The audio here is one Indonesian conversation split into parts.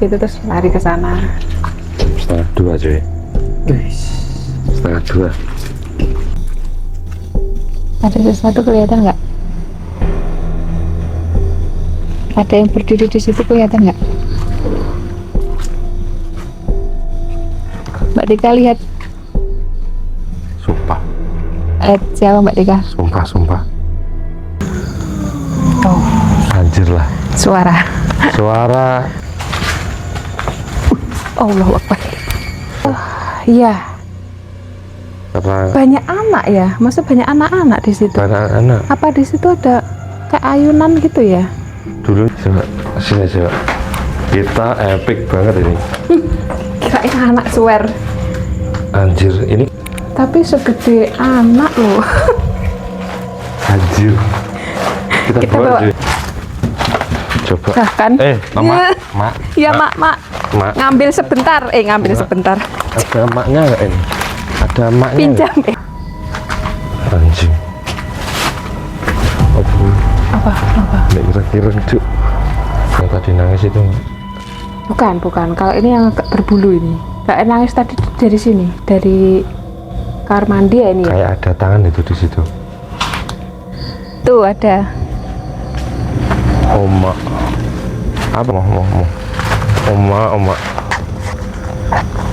gitu terus lari ke sana. 1:30 cuy. 1:30. Ada sesuatu kelihatan nggak? Ada yang berdiri di situ kelihatan nggak? Mbak Dika lihat. Sumpah. Siapa Mbak Dika? Sumpah. Oh, Anjir lah. suara. Allahu Akbar. Iya. Karena Banyak anak ya, maksud banyak anak-anak di situ. anak-anak Apa di situ ada kayak ayunan gitu ya? dulu coba sini coba. Kita epic banget ini. Kirain anak swear. Anjir, ini Tapi segede anak loh. anjir. Kita bawa cuy. Coba. Nah kan? Mama, mak. Ya mak. Mak. Ngambil sebentar. Ngambil sebentar. Ada maknya nggak ini? Ada maknya. Pinjam. Anjing. Apa? Nggak kira-kira cuk. Yang tadi nangis itu. Bukan. Kalau ini yang berbulu ini. Kayak nangis tadi dari sini, dari kamar mandi ya ini ya. Kayak ada tangan itu di situ. Tuh ada. Oma. Apa mau? Oma.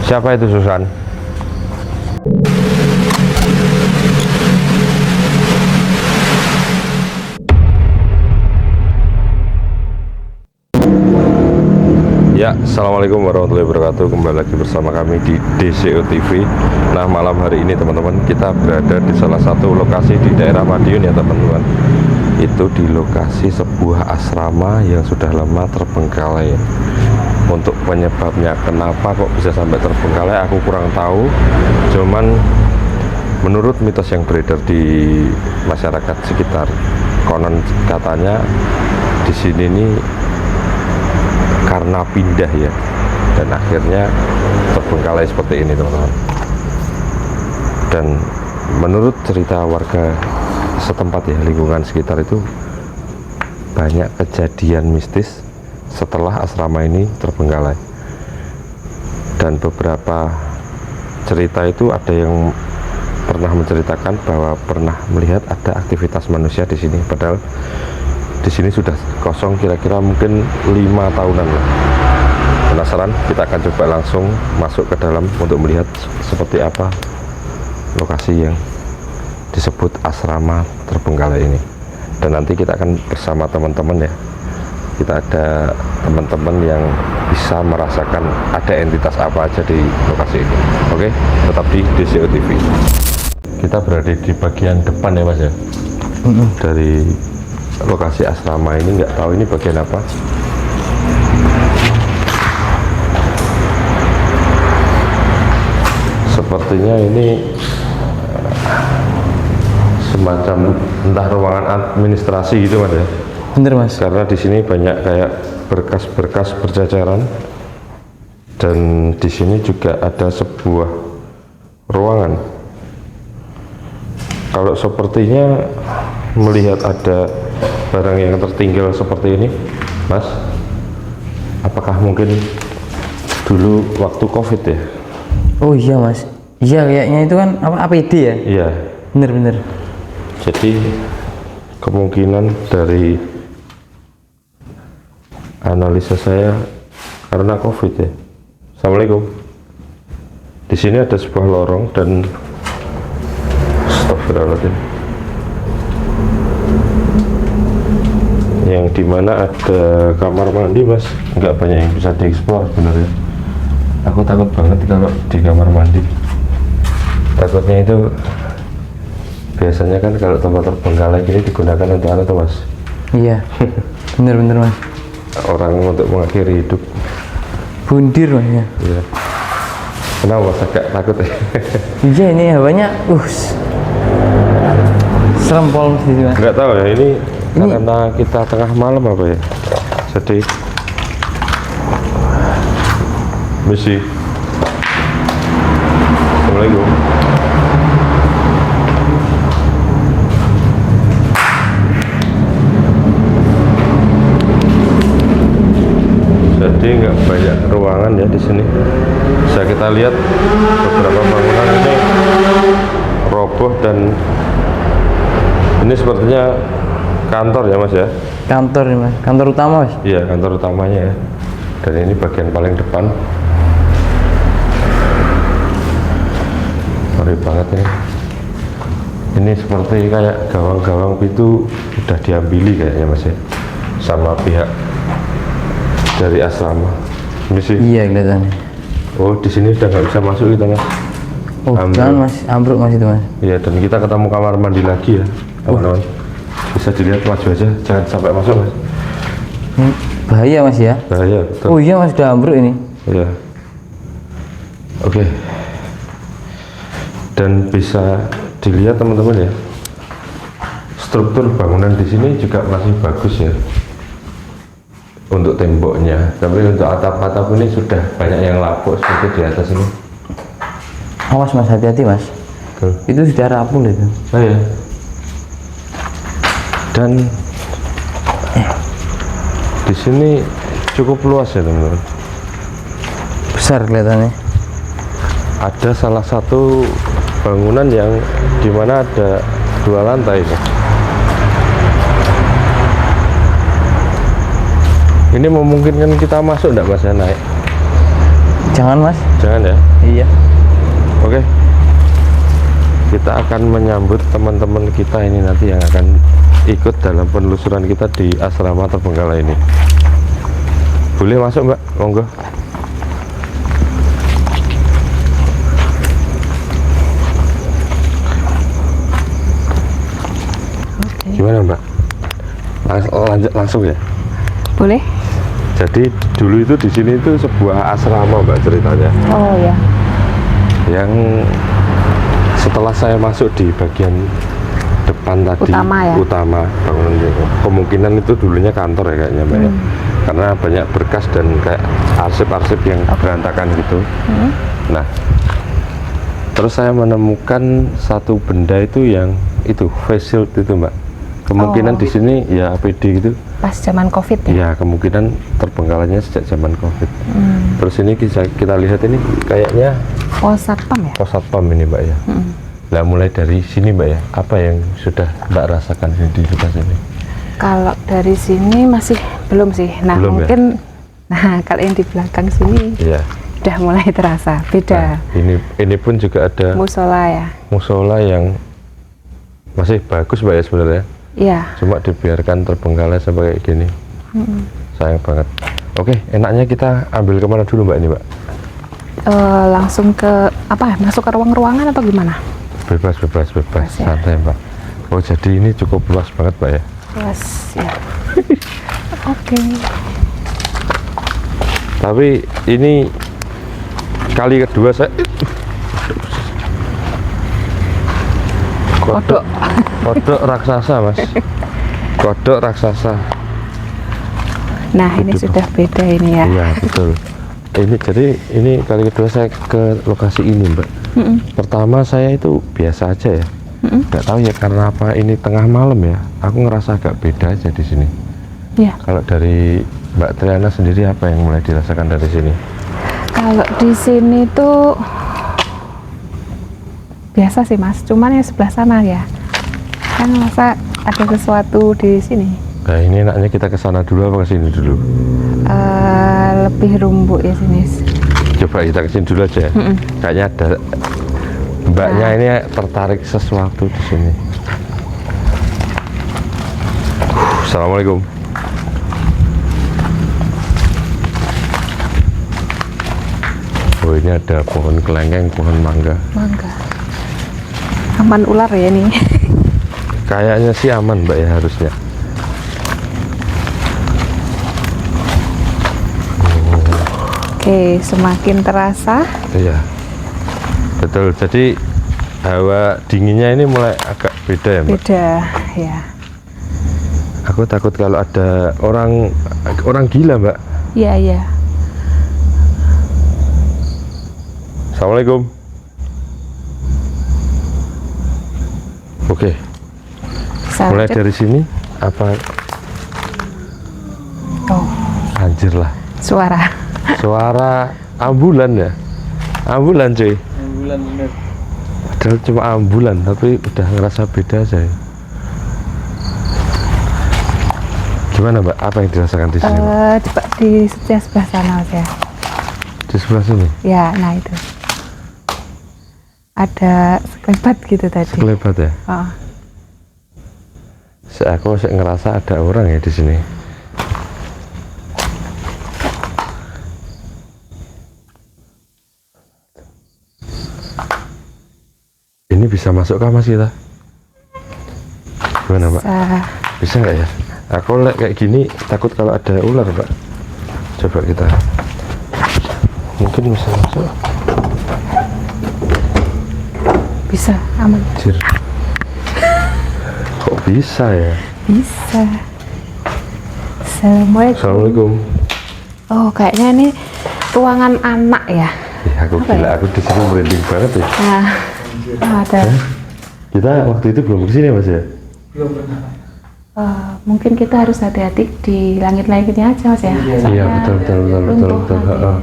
Siapa itu Susan? Ya, assalamualaikum warahmatullahi wabarakatuh. Kembali lagi bersama kami di DCO TV. Nah, malam hari ini teman-teman kita berada di salah satu lokasi di daerah Madiun ya teman-teman. Itu di lokasi sebuah asrama yang sudah lama terbengkalai. Untuk penyebabnya kenapa kok bisa sampai terbengkalai aku kurang tahu. Cuman menurut mitos yang beredar di masyarakat sekitar, konon katanya di sini nih karena pindah ya, dan akhirnya terbengkalai seperti ini teman-teman. Dan menurut cerita warga setempat ya, lingkungan sekitar itu banyak kejadian mistis setelah asrama ini terbengkalai. Dan beberapa cerita itu ada yang pernah menceritakan bahwa pernah melihat ada aktivitas manusia di sini, padahal di sini sudah kosong kira-kira mungkin 5 tahunan lah. Penasaran? Kita akan coba langsung masuk ke dalam untuk melihat seperti apa lokasi yang disebut asrama terbengkalai ini. Dan nanti kita akan bersama teman-teman ya. Kita ada teman-teman yang bisa merasakan ada entitas apa aja di lokasi ini. Oke, tetap di DCO TV. Kita berada di bagian depan ya Mas ya. Dari lokasi asrama ini, nggak tahu ini bagian apa. Sepertinya ini semacam entah ruangan administrasi gitu Mas ya. Bener Mas. Karena di sini banyak kayak berkas-berkas berjajaran, dan di sini juga ada sebuah ruangan. Kalau sepertinya melihat ada barang yang tertinggal seperti ini, Mas, apakah mungkin dulu waktu COVID ya? Oh iya Mas. Iya kayaknya itu kan apa APD ya? Iya. Bener. Jadi kemungkinan dari analisa saya karena COVID ya. Assalamualaikum. Di sini ada sebuah lorong dan astagfirullahaladzim, yang dimana ada kamar mandi Mas. Nggak banyak yang bisa dieksplor sebenarnya. Aku takut banget kalau di kamar mandi. Takutnya itu biasanya kan kalau tempat terbengkalai gini digunakan untuk apa tuh Mas? Iya. Bener Mas. Orang untuk mengakhiri hidup. Bundir Mas ya. Iya. Kenapa Mas agak takut ya? Iya ini hawanya serempol di sini Mas. Nggak tahu ya, ini karena kita tengah malam apa ya, jadi misi. Assalamualaikum. Jadi nggak banyak lihat beberapa bangunan ini roboh dan ini sepertinya kantor ya Mas ya? Kantor nih Mas, kantor utama Mas. Iya, kantor utamanya ya. Dan ini bagian paling depan. Ngeri banget ini. Ini seperti kayak gawang-gawang pintu udah diambili kayaknya Mas ya, sama pihak dari asrama. Ini sih. Iya kelihatannya. Oh, di sini udah nggak bisa masuk kita Mas. Oh jangan Mas, ambruk Mas itu Mas. Iya, dan kita ketemu kamar mandi lagi ya teman-teman. Bisa dilihat maju aja, jangan sampai masuk Mas. Ini bahaya Mas ya. Bahaya, betul. Oh iya Mas, udah ambruk ini. Iya. Oke. Dan bisa dilihat teman-teman ya, struktur bangunan di sini juga masih bagus ya untuk temboknya, tapi untuk atap-atap ini sudah banyak yang lapuk seperti di atas ini. Awas Mas, hati-hati Mas. Betul. Itu sudah rapuh itu. Oh ya. Dan di sini cukup luas ya teman-teman. Besar kelihatannya. Ada salah satu bangunan yang dimana ada 2 lantai nih. Ini memungkinkan kita masuk enggak Mas ya, naik? Jangan Mas. Jangan ya. Iya. Oke. Kita akan menyambut teman-teman kita ini nanti yang akan ikut dalam penelusuran kita di asrama Terbengkalai ini. Boleh masuk Mbak? Monggo. Gimana Mbak? Lanjut langsung ya. Boleh? Jadi dulu itu di sini itu sebuah asrama Mbak ceritanya. Oh ya. Yang setelah saya masuk di bagian depan tadi Utama ya? utama bangunan itu, kemungkinan itu dulunya kantor ya kayaknya Mbak ya. Karena banyak berkas dan kayak arsip-arsip yang berantakan gitu. Nah, terus saya menemukan satu benda itu yang itu face shield itu Mbak. Kemungkinan di sini ya APD gitu. Pas zaman COVID ya? Ya kemungkinan Terbengkalainya sejak zaman COVID. Terus ini kita lihat ini kayaknya Pos Satpam ya? pos satpam ini Mbak ya. Nah mulai dari sini Mbak ya, apa yang sudah Mbak rasakan di sekitar sini? Kalau dari sini masih belum sih. Nah Belum ya? mungkin, nah kalau yang di belakang sini Iya. udah mulai terasa beda. Nah, ini pun juga ada Musola ya? musola yang masih bagus Mbak ya sebenarnya. Iya. Cuma dibiarkan terbengkalai sampai kayak gini. Sayang banget. Oke, enaknya kita ambil kemana dulu Mbak ini Mbak? Langsung ke apa? Masuk ke ruang-ruangan atau gimana? Bebas ya? santai Mbak. Oh jadi ini cukup luas banget Mbak ya. Luas ya. Oke. Tapi ini kali kedua saya kodok raksasa Mas. Kodok raksasa. Nah ini sudah beda ini ya. Iya betul. Ini jadi ini kali kedua saya ke lokasi ini Mbak. Pertama saya itu biasa aja ya. Nggak tahu ya karena apa ini tengah malam ya. Aku ngerasa agak beda aja di sini. Iya. Kalau dari Mbak Triana sendiri apa yang mulai dirasakan dari sini? Kalau di sini tuh biasa sih Mas, cuman yang sebelah sana ya kan masa ada sesuatu di sini. Nah ini enaknya kita ke sana dulu apa ke sini dulu? Lebih rumbuk ya sini. Coba kita ke sini dulu aja. Kayaknya ada Mbaknya ini tertarik sesuatu di sini. Assalamualaikum. Oh ini ada pohon kelengkeng, pohon mangga. Mangga. Aman ular ya ini. Kayaknya sih aman Mbak ya harusnya. Oke, semakin terasa. Iya. Betul. Jadi hawa dinginnya ini mulai agak beda ya Mbak. Beda ya. Aku takut kalau ada orang gila Mbak. Iya iya. Assalamualaikum. Oke. Mulai Lanjut. dari sini apa? Oh, Anjir lah. suara. Suara ambulan ya. Ambulan cuy. Bulan bener. Padahal cuma ambulan tapi udah ngerasa beda saya. Gimana Mbak? Apa yang dirasakan di sini? Mbak? Coba di sebelah sana Mas ya. Di sebelah sini? Ya, nah itu. Ada sekelebat gitu tadi. Sekelebat ya? Oh. Aku ngerasa ada orang ya di sini. Ini bisa masuk kah Mas kita? Gimana Mbak? Bisa nggak ya? Aku kayak gini takut kalau ada ular Mbak. Coba kita. Mungkin bisa masuk. Bisa, aman. Anjir. Kok bisa ya? Bisa. Assalamualaikum. Assalamualaikum. Oh, kayaknya ini ruangan anak ya. Ya, aku gila, aku di sini merinding banget ya. Nah, ada. Kita waktu itu belum kesini Mas ya? Belum pernah. Mungkin kita harus hati-hati di langit-langitnya aja Mas ya. Iya, betul. Heeh.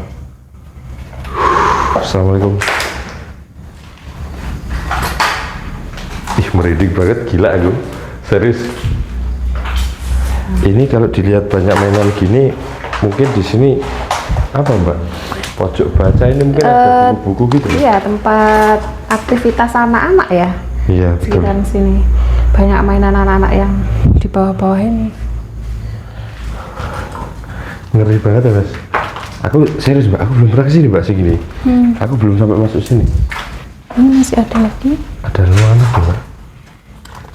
Assalamualaikum. Ih, merinding banget, gila aku. Serius. Ini kalau dilihat banyak mainan gini, mungkin di sini apa Mbak? Pojok baca ini mungkin ada buku-buku gitu. Iya, tempat aktivitas anak-anak ya. Iya, betul. Sekitar sini banyak mainan anak-anak yang di bawah-bawah ini. Ngeri banget ya Mas. Aku serius Mbak, aku belum pernah kesini Mbak segini. Aku belum sampai masuk sini. Ini masih ada lagi. Ada ruangan apa Mbak?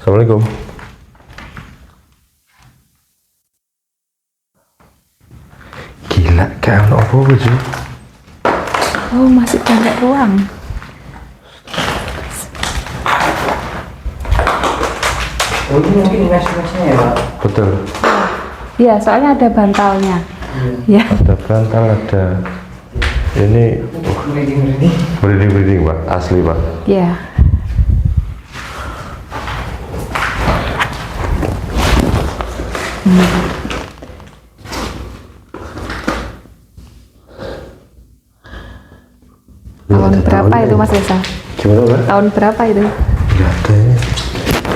Assalamualaikum. Gila, kayak anak apa cuy? Oh, masih banyak ruang. Oh, ini mungkin mes-mesnya ya Pak? Betul. Iya, soalnya ada bantalnya. Ya. Ada bantal, ada ini merinding Pak, asli Pak. Iya. Tahun berapa itu Mas Desa? Gimana Mbak? Tahun berapa itu? Nggak ada ya.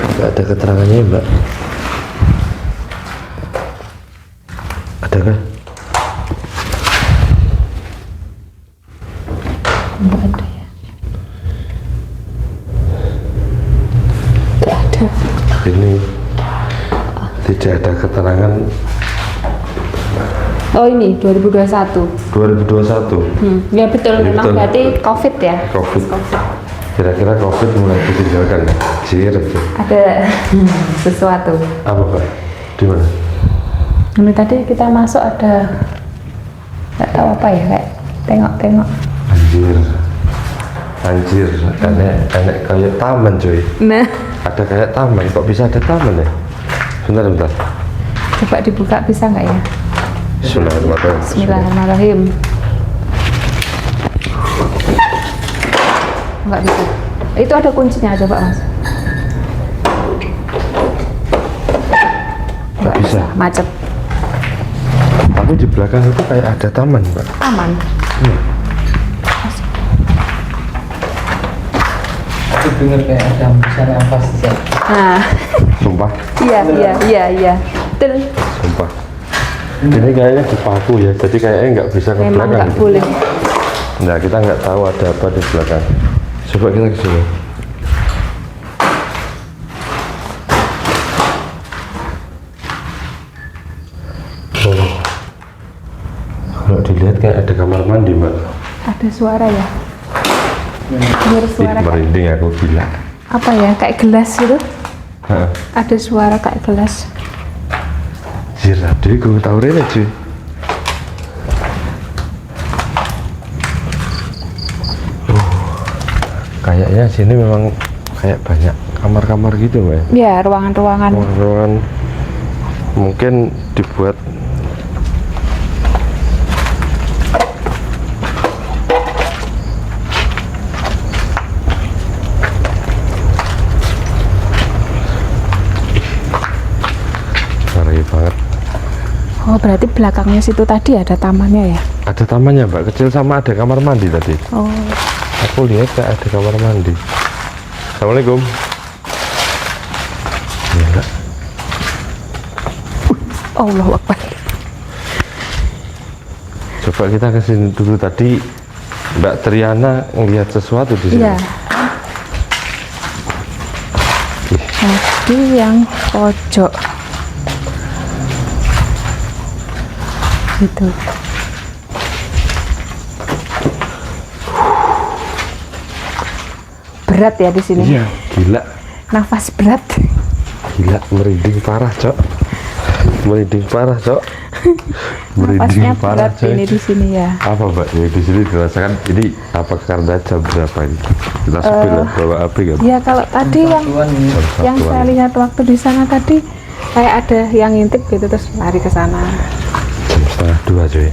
Nggak ada keterangannya Mbak. Adakah? Enggak ada ya. Enggak ada. Ini tidak ada keterangan. Oh, ini 2021. 2021. Ya betul, Ya, memang betul. berarti COVID ya. COVID. Kira-kira COVID mulai ditinggalkan ya? Jir. Ada sesuatu. Apa Pak? Di mana? Ini tadi kita masuk ada nggak tahu apa ya, kayak tengok-tengok. Anjir, enek kayak taman cuy. Nah, Ada kayak taman, kok bisa ada taman ya? Bentar. coba dibuka bisa nggak ya? Bismillahirrahmanirrahim. Bismillahirrahmanirrahim. Nggak bisa. Itu ada kuncinya, coba Mas. Nggak bisa. Macet. Tapi di belakang itu kayak ada taman Pak. Aman. Aku dengar kayak ada hembusan nafas di sana. Nah, Sumpah, iya. Betul. sumpah. Ini kayaknya dipaku ya, jadi kayaknya nggak bisa ke Memang belakang. nggak boleh. Nah, kita nggak tahu ada apa di belakang. Coba kita ke sini. Oh. Kalau dilihat kayak ada kamar mandi Mbak. Ada suara ya? Dengar Ih, suara kayak, merinding aku gila. apa ya? Kayak gelas gitu. Heeh. Ada suara kayak gelas. Jir, aduh, gue tau rene cuy. Kayaknya sini memang kayak banyak kamar-kamar gitu Mbak. Ya, ruangan-ruangan. Ruangan mungkin dibuat ngeri banget. Oh, berarti belakangnya situ tadi ada tamannya ya? Ada tamannya mbak, kecil, sama ada kamar mandi tadi. Oh, Aku lihat kayak ada kamar mandi. Assalamualaikum. Gila. Allahu Akbar. Coba kita ke sini dulu. Tadi Mbak Triana ngelihat sesuatu di sini. Iya. Tadi yang pojok. Gitu. Berat ya di sini. Iya, gila. Nafas berat. Gila, merinding parah, Cok. Merinding parah, Cok. Nafasnya Merinding parah, berat ini di sini ya. Apa mbak? Ya di sini dirasakan ini apa karena jam berapa ini? Kita sepil ya, bawa api kan? Ya kalau tadi yang saya lihat waktu di sana tadi kayak ada yang ngintip gitu terus lari ke sana. Jam setengah 2 cuy.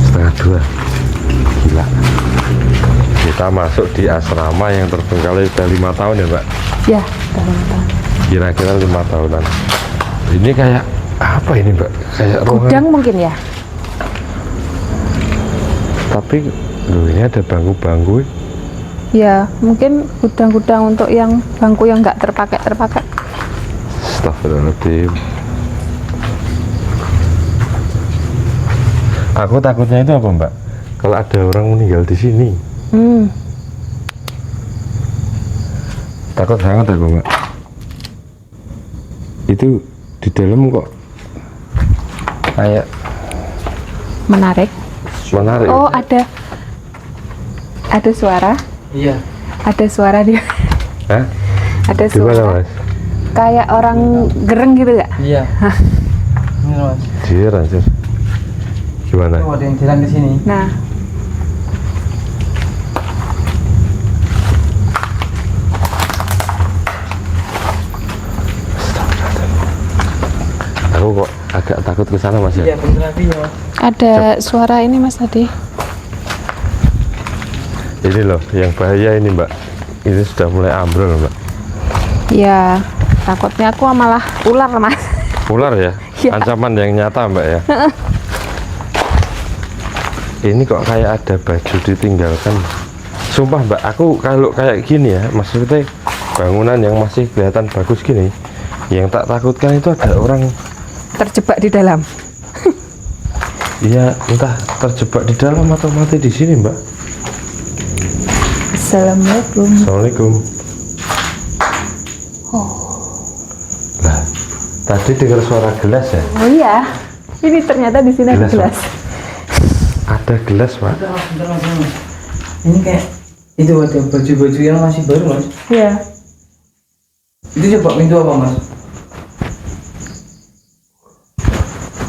Setengah 2. Gila. Kita masuk di asrama yang terbengkalai sudah 5 tahun ya mbak? Ya, udah 5 tahun. Kira-kira 5 tahunan. Ini kayak apa ini mbak? Kayak ruangan. Gudang mungkin ya? Tapi loh, ini ada bangku-bangku. Ya, mungkin gudang-gudang untuk yang bangku yang nggak terpakai. Astagfirullahaladzim. Aku takutnya itu apa mbak? Kalau ada orang meninggal di sini. Takut banget aku mbak. Itu di dalam kok kayak Menarik. Oh, ada suara. Iya. Ada suara dia. Hah? Ada Di mana suara. mas? Kayak orang gereng gitu nggak? Iya. Ini mas. Jir anjir. Gimana? Oh, ada yang jalan ke sini. Nah, Aku kok agak takut ke sana mas Iya, ya? bener lagi ya mas. ada suara ini mas tadi. Ini loh yang bahaya ini mbak. Ini sudah mulai ambrol mbak. Ya, takutnya aku malah ular mas. Ular ya? Iya. Ancaman yang nyata mbak ya? Ini kok kayak ada baju ditinggalkan. Sumpah mbak, aku kalau kayak gini ya, maksudnya bangunan yang masih kelihatan bagus gini, yang tak takutkan itu ada orang Terjebak di dalam. ya entah terjebak di dalam atau mati di sini mbak. Assalamualaikum. Assalamualaikum. Lah, tadi dengar suara gelas ya? Oh iya, ini ternyata di sini ada Gelas, gelas. Ada gelas pak. Bentar mas. Ini kayak itu ada baju-baju yang masih baru mas. Iya. Itu coba pintu apa mas?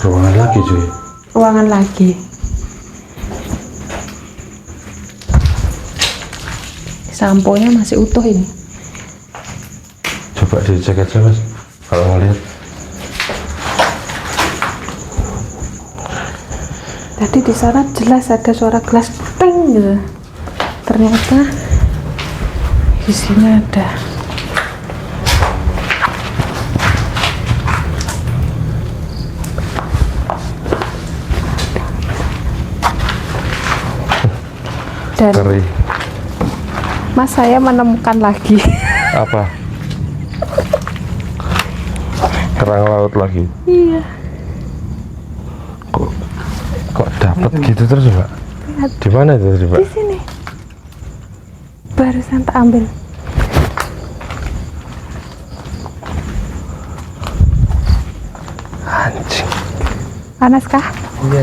Ruangan lagi cuy. Ruangan lagi. Sampo-nya masih utuh ini. Coba dicek aja mas, kalau mau lihat. Tadi di sana jelas ada suara gelas peng gitu. Ternyata di sini ada. Dan Ngeri. mas saya menemukan lagi. Apa? Kerang laut lagi. Iya. Kok dapat gitu terus mbak? Lihat Di mana itu tadi mbak? di sini. Barusan tak ambil. Anjing. Panas kah? Iya.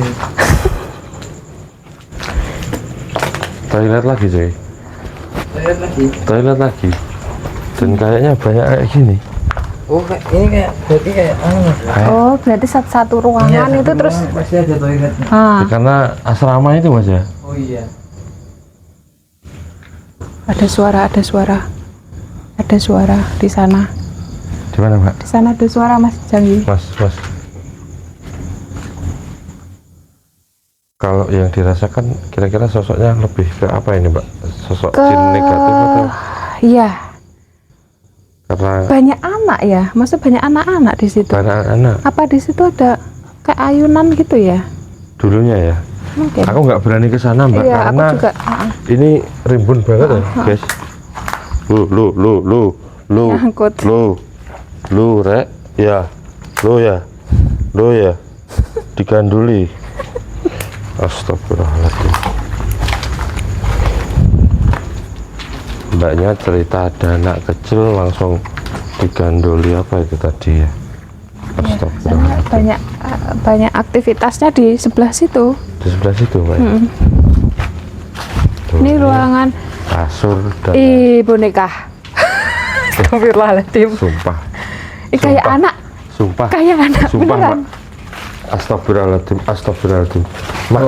Toilet lagi cuy. Lihat lagi. Toilet lagi. Dan kayaknya banyak kayak gini. Oh, ini kayak berarti kayak mas. Oh, berarti satu ruangan itu terus. Pasti ada toiletnya. Ah, Karena asrama itu mas ya. Oh iya. ada suara di sana. Di mana mbak? Di sana ada suara Mas Janggi. Mas. Kalau yang dirasakan kira-kira sosoknya lebih ke apa ini mbak? Sosok jin negatif atau? Iya, Karena banyak anak ya. Maksudnya banyak anak-anak di situ. banyak anak. Apa di situ ada kayak ayunan gitu ya dulunya ya. mungkin. Aku nggak berani ke sana mbak, Iya, karena aku juga. ini rimbun banget ya guys. Lu Nyangkut. rek ya, lo ya diganduli. Astagfirullahaladzim. Mbaknya cerita ada anak kecil langsung digandoli, apa itu tadi ya? Astagfirullahaladzim. Banyak aktivitasnya di sebelah situ. Di sebelah situ mbak. Tuh, Ini ruangan kasur dan boneka. Astagfirullahaladzim. sumpah Kayak Sumpah. anak. sumpah Kayak anak sumpah beneran. mbak. Astagfirullahaladzim mbak.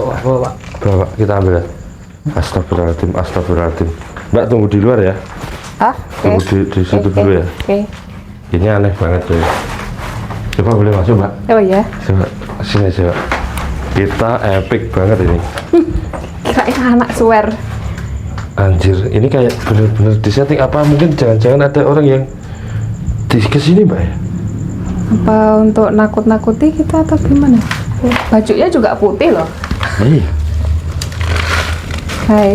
Bawa kita ambil ya. Astagfirullahaladzim mbak, tunggu di luar ya. Hah? Tunggu di situ dulu ya. Oke. Ini aneh banget tuh. Coba boleh masuk mbak? Oh ya. Coba sini coba. Kita epic banget ini. Kayak anak swear. Anjir, ini kayak bener-bener di setting apa? Mungkin jangan-jangan ada orang yang di kesini mbak ya? Apa untuk nakut-nakuti kita atau gimana? Bajunya juga putih loh. Iya. Hai.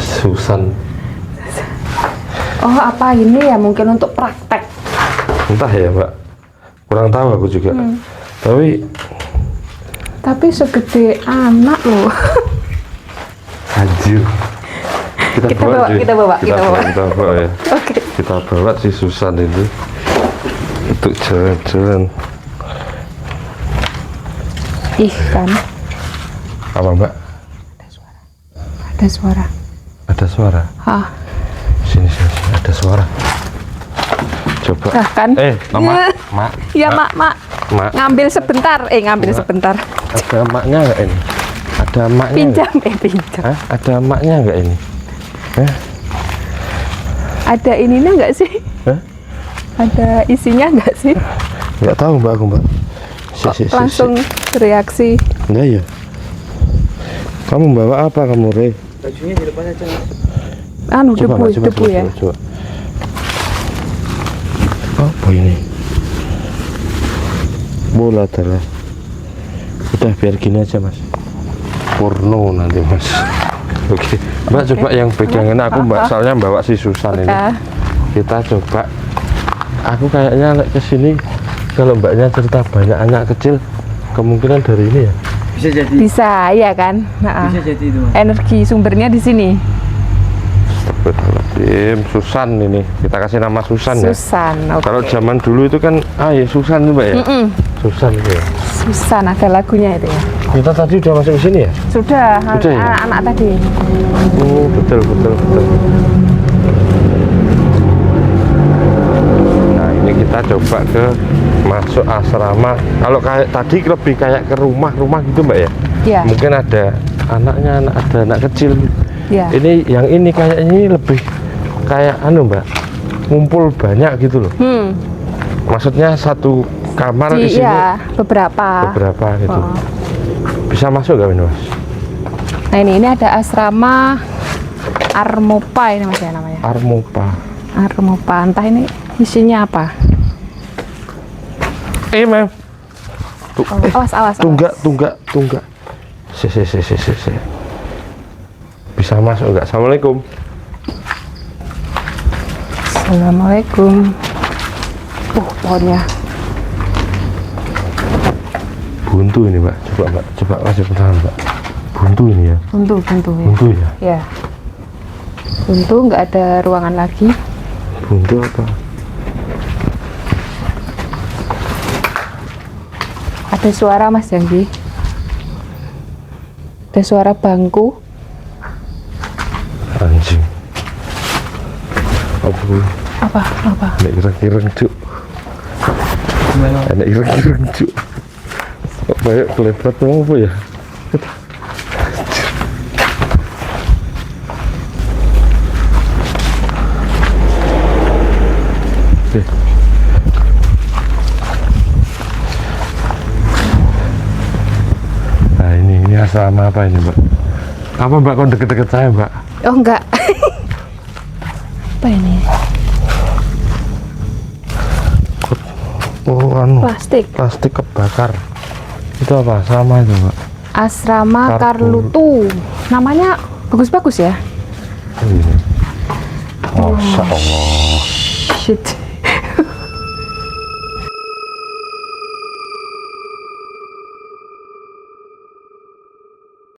Susan. Oh, apa ini ya? Mungkin untuk praktek. Entah ya mbak. Kurang tahu aku juga. Tapi segede anak loh. Anjir. Kita bawa cuy. kita bawa ya. Oke. Kita bawa si Susan itu untuk jalan-jalan. Ih kan. Apa mbak? Ada suara. Ada suara. Hah. Sini ada suara. Coba. Nah, kan? Mak. Ya mak. Mak. Ngambil sebentar. Sebentar. Ada maknya nggak ini? Ada maknya. Pinjam. Hah? Ada maknya nggak ini? Ada ininya nggak sih? Hah? Ada isinya nggak sih? Nggak tahu mbak, aku mbak. Langsung bereaksi. Enggak ya. Kamu bawa apa kamu, Re? Bajunya di depan aja. Debu ya. Coba. Apa ini? Bola adalah. Udah biar gini aja mas. Porno nanti mas. Oke. Mbak coba yang pegangin aku mbak. Soalnya bawa si Susan ini. Kita coba. Aku kayaknya kesini. Kalau mbaknya cerita banyak anak kecil, kemungkinan dari ini ya. Bisa jadi. Bisa, ya kan? Nah, Bisa jadi itu. Mas. energi sumbernya di sini. Astagfirullahaladzim, Susan ini. Kita kasih nama Susan ya. Susan. Oke. Kalau zaman dulu itu kan, ya Susan itu mbak ya. Susan itu ya. Susan ada lagunya itu ya. Kita tadi udah masuk ke sini ya? Sudah, Sudah ya? anak-anak tadi. Oh, betul. Nah, ini kita coba ke masuk asrama. Kalau kayak tadi lebih kayak ke rumah gitu mbak ya? Iya. Mungkin ada anaknya, ada anak kecil. Iya. Ini yang ini kayak ini lebih kayak mbak, ngumpul banyak gitu loh. Maksudnya satu kamar isinya Iya, beberapa gitu. Oh. Bisa masuk gak ini mas? Nah ini ada asrama Armopa ini mas ya namanya. Armopa, entah ini isinya apa. Mem. Awas. Tunggak. Si. Bisa masuk nggak? Assalamualaikum. Assalamualaikum. Pohonnya buntu ini mbak. Coba kasih penahan mbak. Buntu ini ya. buntu ya. Buntu ya. Ya. Buntu, nggak ada ruangan lagi. Buntu apa? Ada suara mas Janggi. Ada suara bangku. Anjing. Apa? Nek ireng-ireng cuk. Gimana? Nek ireng-ireng cuk. Kok banyak kelebat apa ya? Nah ini asrama apa ini mbak? Apa mbak kok deket-deket saya mbak? Oh enggak. Apa ini? Oh, anu. Plastik. Plastik kebakar. Itu apa? Sama itu, Pak. Asrama Karlutu. Namanya bagus-bagus ya. Masya Allah. Shit.